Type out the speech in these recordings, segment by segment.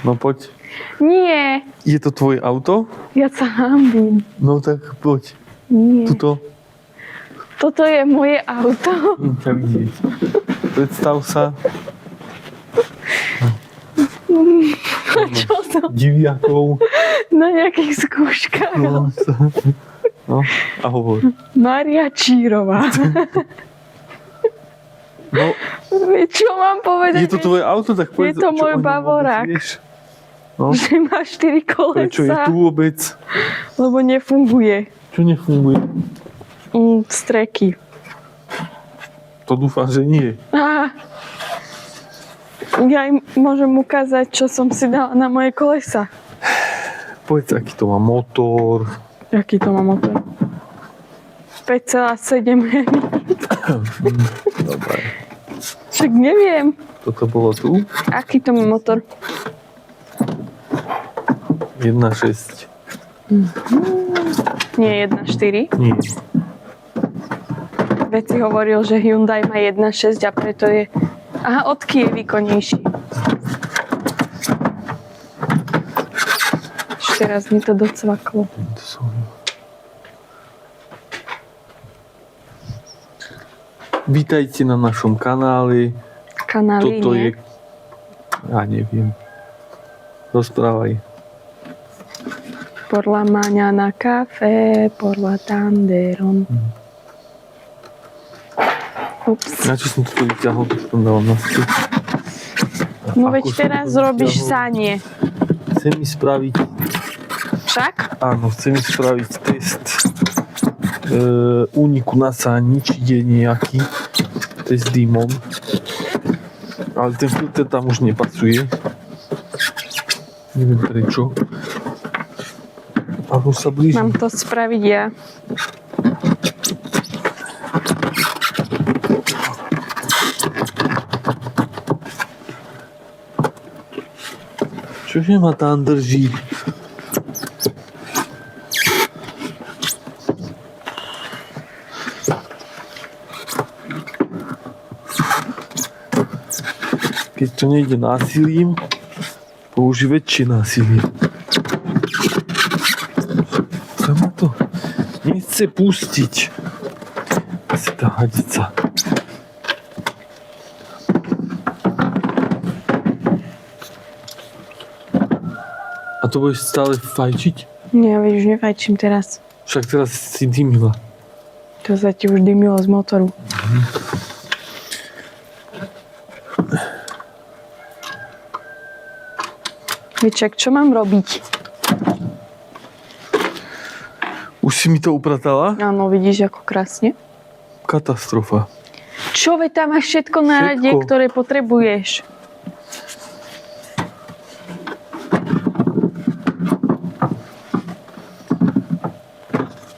No poď. Nie, Je to tvoje auto? ja sa hanbím. No tak poď. Nie. Tuto. Toto je moje auto. Ťa vidieť. Predstav sa. Čo to? Diviakov. Na nejakých skúškach. No, a hovor. Mária Čírová. No, Čo mám povedať? je to tvoje auto, tak povedz. Je to čo môj o ňom Bavorák. vôbec vieš. No, Že má 4 kolesa. prečo je tu vôbec? Lebo nefunguje. Čo nefunguje? Streky. To dúfam, že nie. Ja im môžem ukázať, čo som si dala na moje kolesa. Povedz, aký to má motor. Aký to má motor? 5,7 Hemi. Dobre. Však neviem. Toto bolo tu. Aký to má motor? 1.6. Nie 1,4. Nie. Veď si hovoril, že Hyundai má 1,6 a preto je... Aha, odky je výkonnejší. Ešte raz mi to docvaklo. To som... Vítajte na našom kanáli. Kanály, Toto nie? je... Ja neviem. Rozprávaj. Por la mañana café, por la tanderon. Ups. Na čo som toto vyťahol, to som dal na stôl. No veď Ako som teraz to robíš vyťahol? sanie. Chcem mi spraviť... Však? Áno, chcem mi spraviť test úniku na sáni, či je nejaký test dymom. Ale ten filter tam už nepasuje. Neviem prečo. Ale už sa blíži. Mám to spraviť ja. Čože ma tam drží? Keď to nejde násilím, použij väčšie násilie. Čo ma to nechce pustiť? Asi tá hadica. A to budeš stále fajčiť? Nie, veď už nefajčím teraz. Však teraz si dymila. To sa ti už dymilo z motoru. Viček, čo mám robiť? Už si mi to upratala? Áno, vidíš, ako krásne. Katastrofa. Čo, veď tam máš všetko na rade, Všetko. ktoré potrebuješ.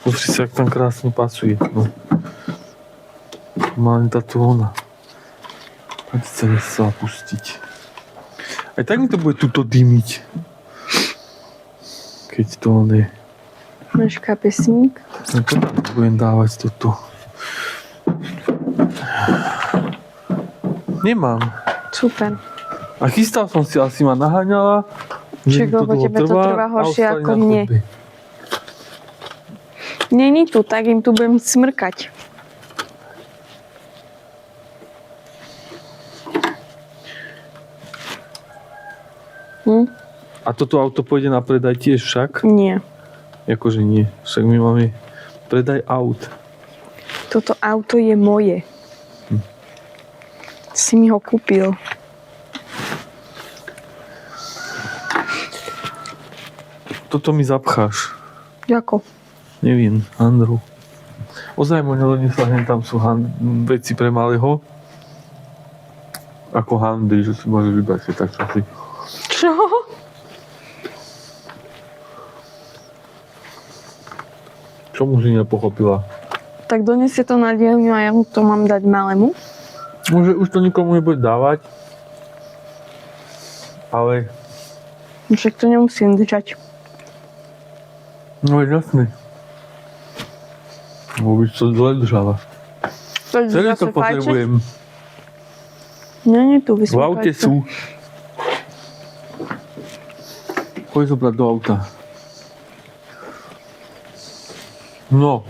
Pozri sa, jak tam krásne pasuje. No. Má len táto ona. Ať sa nechcela pustiť. Aj tak mi to bude tuto dymiť. Keď to je. Máš kapesník? No to budem dávať toto. Nemám. Super. A chystal som si, asi ma naháňala. Však, mi to lebo dlho tebe to trvá a horšie ostali ako na mne. chodbe. Není tu, tak im tu budem smrkať. A toto auto pôjde na predaj tiež však? Nie. Jakože nie. Však my máme predaj aut. Toto auto je moje. Si mi ho kúpil. Toto mi zapcháš. Ďako. Neviem, Andru. Ozaj mu nedoniesla, hen tam sú veci pre malého. Ako handry, že si môže vybrať si tak časy. Čo? Čomu si nepochopila? Tak donesie to na dielňu a ja mu to mám dať malému. Môže už to nikomu nebude dávať. Ale... Však to nemusím držať. No je jasné. Lebo by to zle držala. To je Celé zase to potrebujem. Nie, tu V aute sú. Poď zobrať do auta. No.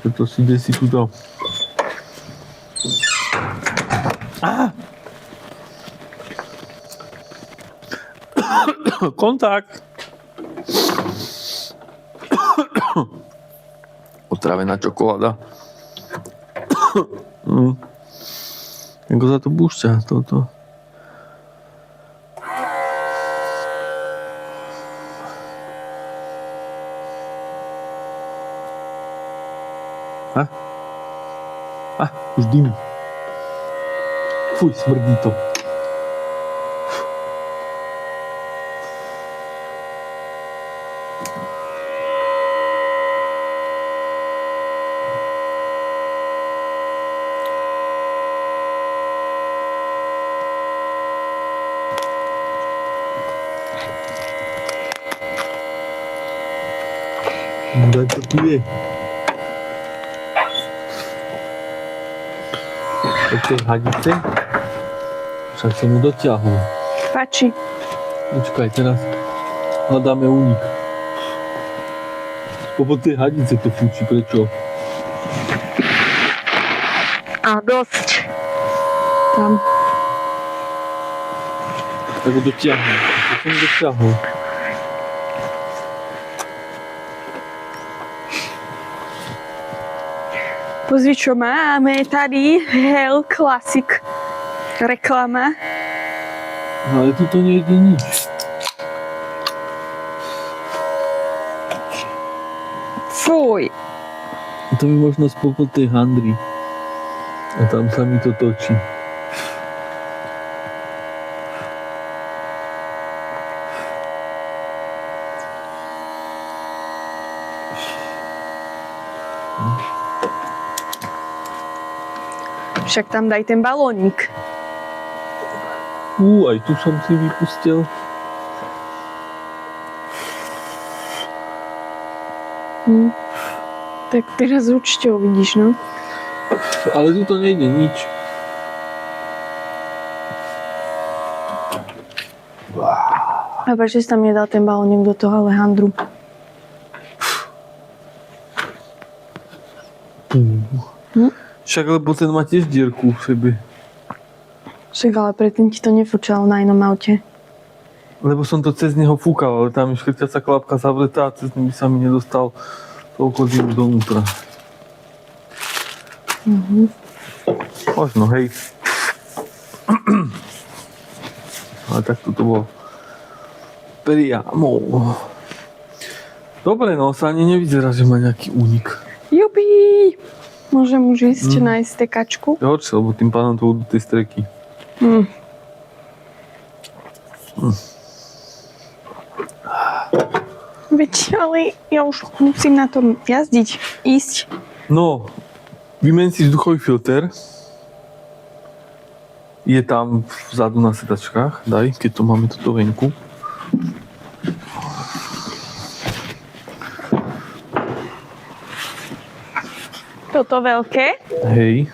Toto si ide si tuto. Á! Kontakt! Otrávená čokoláda. Ako sa to púšťa, toto? Už dym. Fuj, smrdí to. Daj to pije. Také hadice. Však som mu dotiahol. Páči. Počkaj, teraz hľadáme únik. Spopod tej hadice to fúči, prečo? A dosť. Tam. Tak ho dotiahol. To som dotiahol. Pozri, čo máme tady. Hell Classic. Reklama. Ale tu to nejde nič. Fuj. To mi možno spopod tej handry. A tam sa mi to točí. Však tam daj ten balónik. Aj tu som si vypustil. Tak teraz určite uvidíš, no. Ale tu to nejde nič. A prečo si tam nedal ten balónik do toho Alejandru? Však lebo ten má tiež dierku v sebe. Však ale predtým ti to nefúčalo na inom aute. Lebo som to cez neho fúkal, ale tam je škrtiaca klapka zavretá a cez by sa mi nedostal toľko dymu donútra. Možno, hej. Ale tak to bolo priamo. Dobre, no sa ani nevyzerá, že má nejaký únik. Jupi! Môžem už ísť nájsť stekačku? Je horšie, lebo tým pádom to budú tie streky. Veď, ale ja už musím na tom jazdiť, ísť. No, vymeň si vzduchový filter. Je tam vzadu na sedačkách, daj, keď to máme toto venku. Toto veľké? Hej.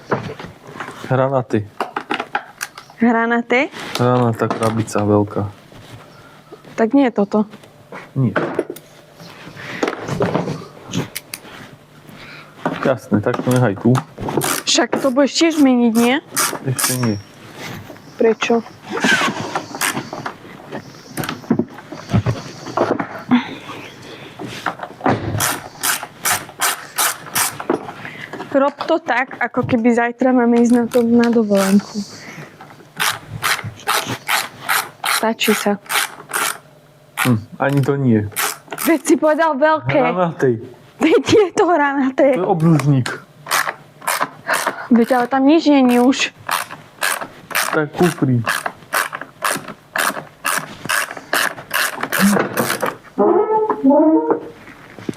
Hranaty. Hranaté? Hranatá krabica veľká. Tak nie je toto. Nie. Jasné, tak to nechaj tu. Však to budeš tiež meniť, nie? Ešte nie. Prečo? Rob to tak, ako keby zajtra máme ísť na dovolenku. Stačí sa. Ani to nie. Veď si povedal veľké. Hranatej. Veď je to hranaté. To je obružník. Veď ale tam nič nie je už. Tak kufri.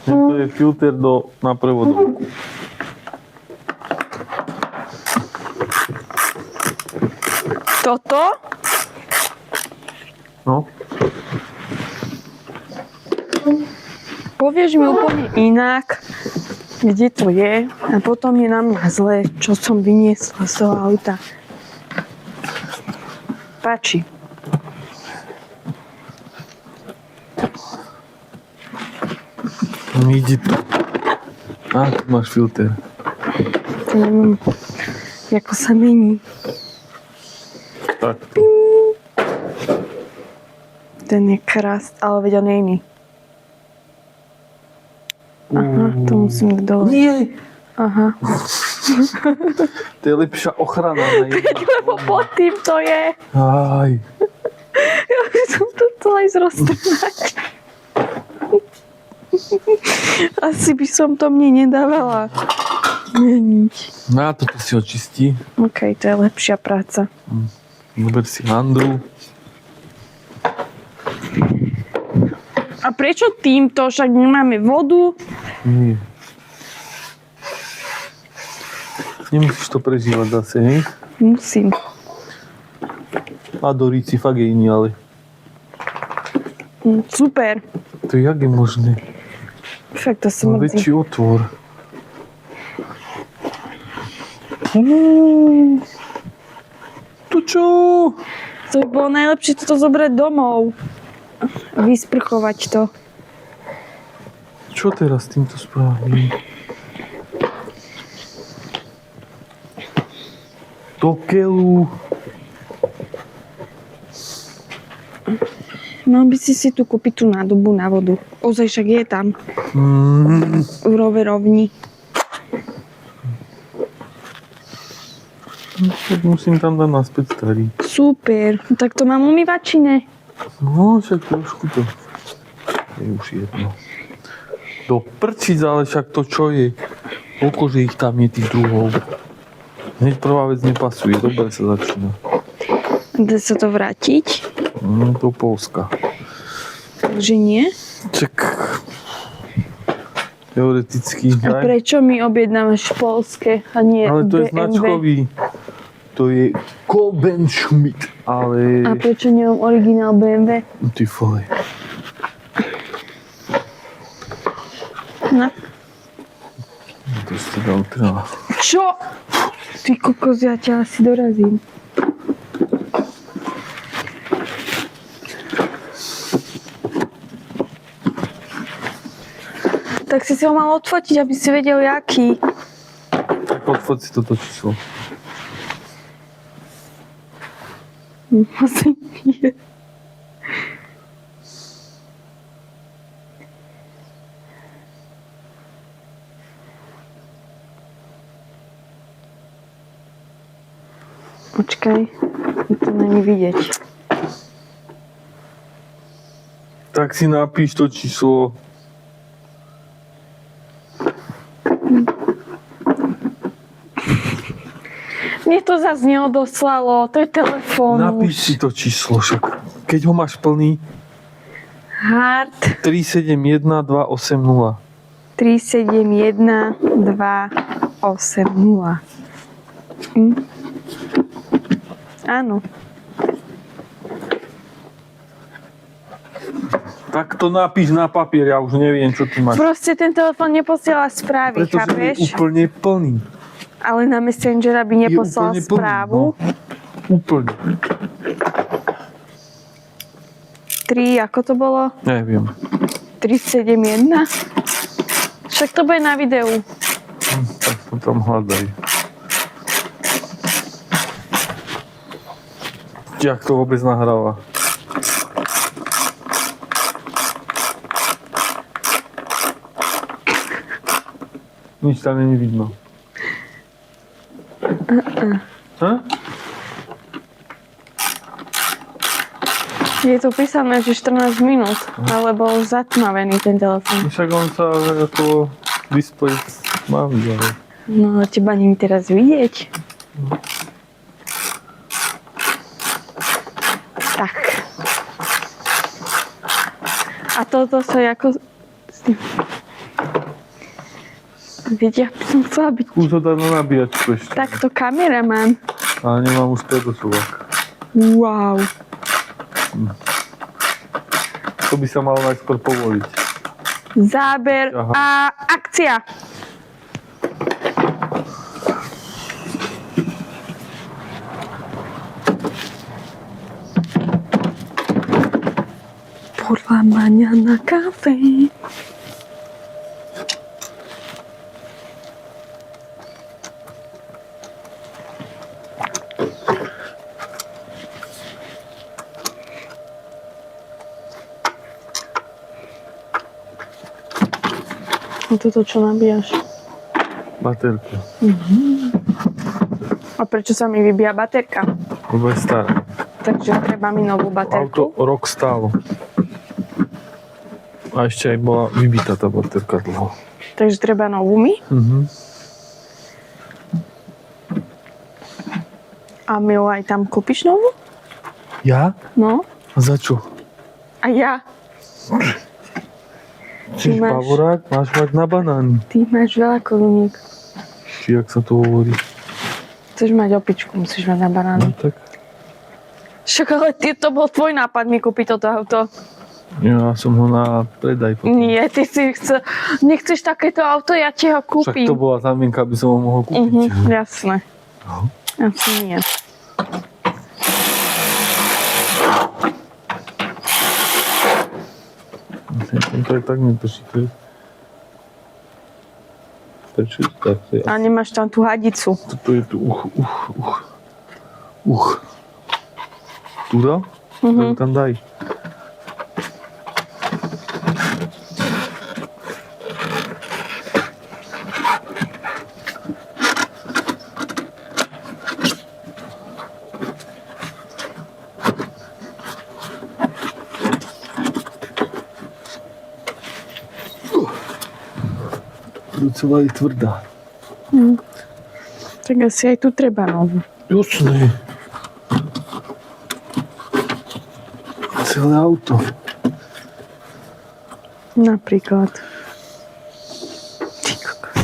To je filter na prevodovku. Toto? No. Povieš mi úplne inak, kde to je a potom je na mňa zle, čo som vyniesla z toho auta. Páči. Ide tu. A, tu máš filter. To neviem, ako sa mení. Takto. Ten je krast, ale veď on je iný. Aha, to musím dať dole. Nie! Aha. To je lepšia ochrana na jedno. Lebo pod tým to je. Aj. Ja by som to chcela ísť roztrhnať. Asi by som to mne nedávala meniť. Na toto si očistí. OK, to je lepšia práca. Zober si handru. A prečo týmto? Však nemáme vodu. Nie. Nemusíš to prežívať zase, hej? Musím. A Doríci fakt je iný, ale Super. to jak je možné? Fakt to Má smrdí. väčší otvor. Tu čo? To by bolo najlepšie toto zobrať domov. Vysprchovať to. Čo teraz s týmto spravím? Do keľu. Mal by si tu kúpiť tú nádobu na vodu. Ozaj, však je tam. V roverovni. Tak musím tam dať naspäť starý. Super. Tak to mám umývačine. No, však trošku to je už jedno. Do prčic, ale však to čo je? Koľko, že ich tam je tých druhov? Hneď prvá vec nepasuje, dobre sa začína. Dá sa to vrátiť? Do Polska. Takže nie? Čak. Teoreticky. A prečo mi objednávaš polské a nie Ale to je BMW? značkový. To je Kolbenschmidt, ale... A prečo nemám originál BMW? Ty vole. No. To si to dal teda. Čo? Ty kokos, ja ťa asi dorazím. Tak si ho mal odfotiť, aby si vedel, jaký. Tak odfoť si toto číslo. Asi nie. Počkaj, to není vidieť. Tak si napíš to číslo. Mne to zase neodoslalo, to je telefón. Napíš si to číslo však. Keď ho máš plný, Hard 371 280. 371 280. Áno. Tak to napíš na papier, ja už neviem, čo ty máš. Proste ten telefón neposiela správy, Pretože chápeš? je úplne plný. Ale na Messengera by neposlal úplne plný, správu. no. Úplne. 3, ako to bolo? Neviem. 371? Však to bude na videu. Tak to tam hľadaj. Jak to vôbec nahráva? Nič tam není vidno. Ha? Je to písané, že 14 minút, ale bol zatmavený ten telefón. Však on sa ako displej má vidieť. No, teba není teraz vidieť. Tak. A toto sa ako... Viete, ja by som chcela byť Skús ho dať na nabíjačku ešte. takto kameraman. Ale nemám už predosúvak. Wow. To by sa malo najskôr povoliť. Záber Aha. a akcia. Podľa mňa na kafe. A toto čo nabíjaš? Baterku. A prečo sa mi vybíja baterka? Lebo je stará. Takže treba mi novú Auto baterku. rok stálo. A ešte aj bola vybitá tá baterka dlho. Takže treba novú mi. A mi ju aj tam kúpiš novú? Ja? No. A za čo? A ja? Čiže pavorák máš mať na banány. Ty máš veľa koruník. Či jak sa to hovorí. Chceš mať opičku, musíš mať na No banány. tak. Však ale to bol tvoj nápad mi kúpiť toto auto. Ja som ho na predaj potom. Nie, ty si nechceš takéto auto, ja ti ho Však kúpim. to bola zámienka, aby som ho mohol kúpiť. Jasné. No. Asi nie. To je tak nedrží. Prečo? Tak to je. A nemáš tam tú hadicu. Toto je tu Tu dal? Tak tam daj. Docela je tvrdá. Tak asi aj tu treba novú. Jasné. Celé auto. Napríklad. Ty kokos.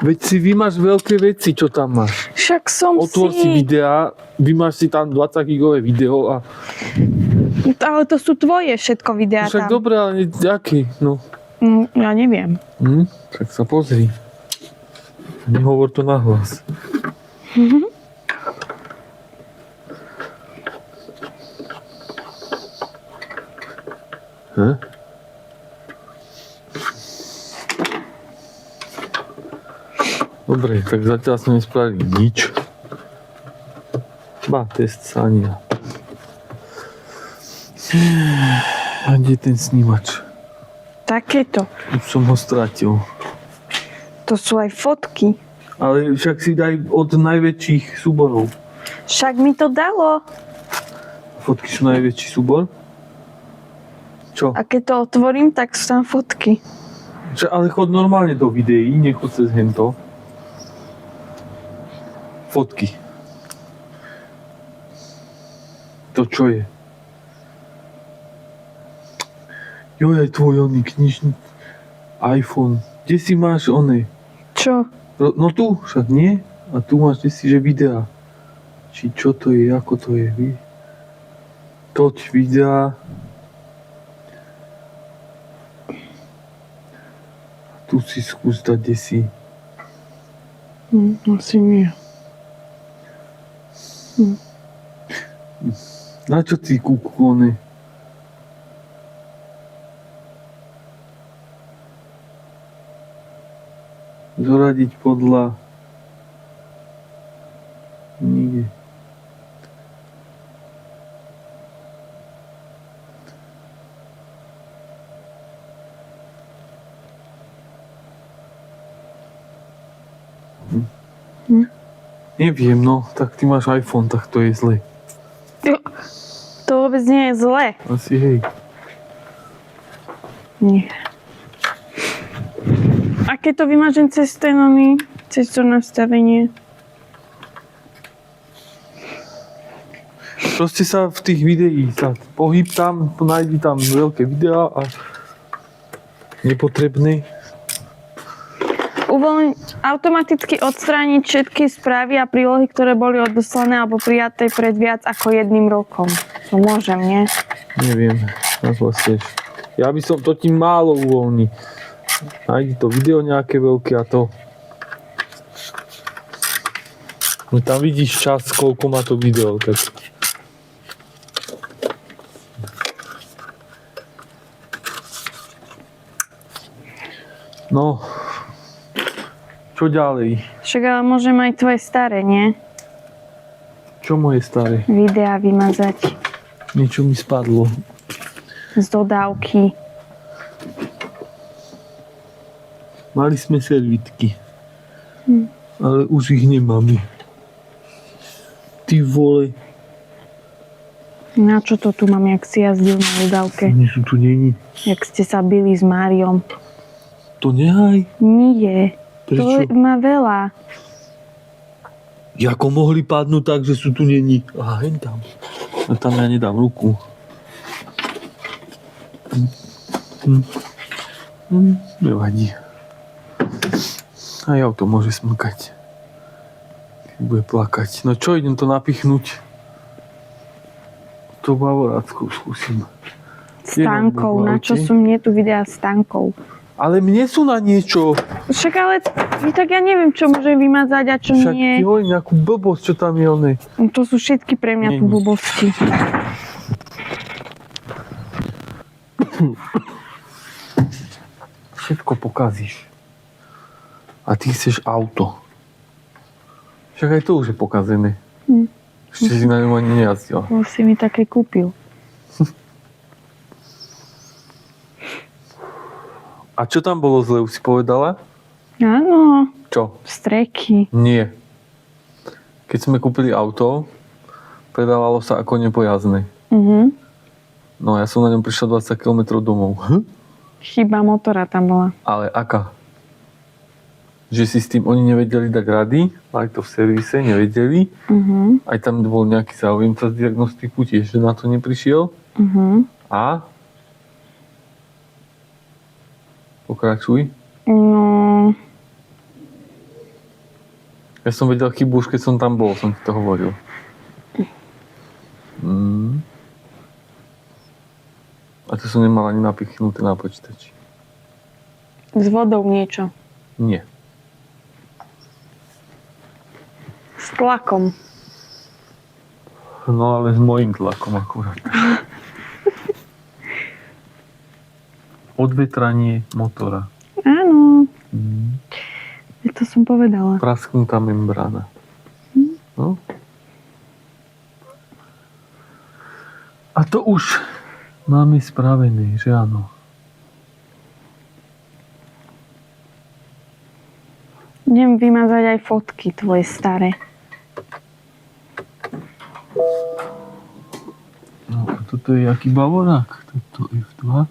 Veď si vymáš veľké veci, čo tam máš. Však som Otvor si videá, vymáš si tam 20 gigové video a... Ale to sú tvoje všetko videá Však tam. dobre, ale aký? No. Ja neviem. Tak sa pozri. Nehovor to nahlas. Dobre, tak zatiaľ sme nespravili nič. Test sa ani ja. A kde je ten snímač? Takéto. Už som ho stratil. To sú aj fotky. Ale však si daj od najväčších súborov. Však mi to dalo. Fotky sú najväčší súbor? Čo? A keď to otvorím, tak sú tam fotky. Ale chod normálne do videí, nechod cez hento. Fotky. To čo je? Joj, aj tvoj oný knižný iPhone. Kde si máš oné? Čo? No tu však nie. A tu máš, kde si, že videa. Či čo to je, ako to je, Toť videa. Tu si skús dať, kde si. Asi nie. Na čo ty kúkone? Zoradiť podľa... Nikde. Neviem, no, tak ty máš iPhone, tak to je zle. To vôbec nie je zlé. Asi hej. Nie. A keď to vymažem cez cez to nastavenie? Proste sa v tých videích, pohyb tam, nájdi tam veľké videá a nepotrebné. Automaticky odstrániť všetky správy a prílohy, ktoré boli odoslané alebo prijaté pred viac ako 1 rokom. To môžem, nie? Neviem, nahlasuješ. Ja by som to ti málo uvoľní. Nájdi to video nejaké veľké a to. No tam vidíš čas, koľko má to video. Tak... No. Čo ďalej? Však ale môžem aj tvoje staré, nie? Čo moje staré? Videá vymazať Niečo mi spadlo. z dodávky. Mali sme servitky. Ale už ich nemáme. Ty vole. Na čo to tu mám, jak si jazdil na udávke? Nič tu není. Jak ste sa bili s Máriom? To nehaj. Nie. Prečo? To má veľa. Jako mohli padnúť tak, že sú tu není. Aha, hen tam. A tam ja nedám ruku. Nevadí. Aj auto môže smrkať. Keď bude plakať. No čo, idem to napichnúť? To bavoráckou skúsim. Stankov. Na čo sú mne tu videa stankov? Ale mne sú na niečo. Však ale tak ja neviem, čo môže vymazať a čo Však nie. ti hovorím nejakú blbosť, čo tam je oné. No to sú všetky pre mňa tu Nie. blbosti. Všetko pokazíš. A ty chceš auto. Však aj to už je pokazené. Ešte si na ňom ani nejazdila. Už si mi také kúpil. A čo tam bolo zle, už si povedala? Áno, Čo? streky. Nie. Keď sme kúpili auto, predávalo sa ako nepojazdné. No ja som na ňom prišiel 20 km domov. Chyba motora tam bola. Ale aká? Že si s tým oni nevedeli dať rady, mali to v servise, nevedeli. Aj tam bol nejaký záujemca z diagnostiku, tiež že na to neprišiel. A? Pokračuj. No, Ja som vedel chybu už keď som tam bol, som ti to hovoril. A to som nemal ani napichnuté na počítači. s vodou niečo. Nie. S tlakom. No ale s mojím tlakom akurát. Odvetranie motora. Áno. To som povedala. Prasknutá membrána. No. A to už máme spravené, že áno. Idem vymazať aj fotky tvoje staré. No a toto je aký bavorák? Toto F2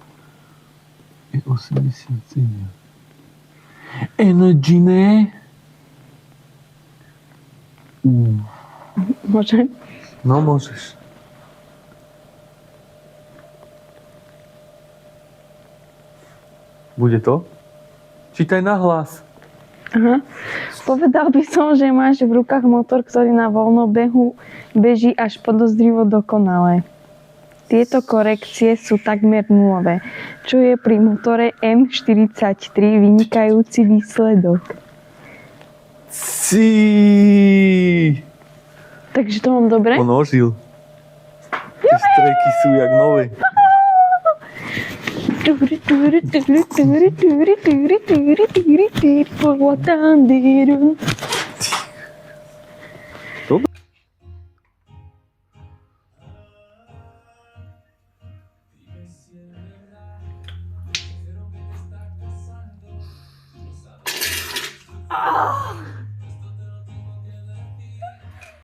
je 87. Energy, ne? Môžem? No môžeš. Bude to? Čítaj na hlas. Aha. Povedal by som, že máš v rukách motor, ktorý na voľnobehu beží až podozrivo dokonale. Tieto korekcie sú takmer nulové, čo je pri motore M43 vynikajúci výsledok. Takže to mám dobre? On ožil. Tie strejky sú jak nové. Dobre.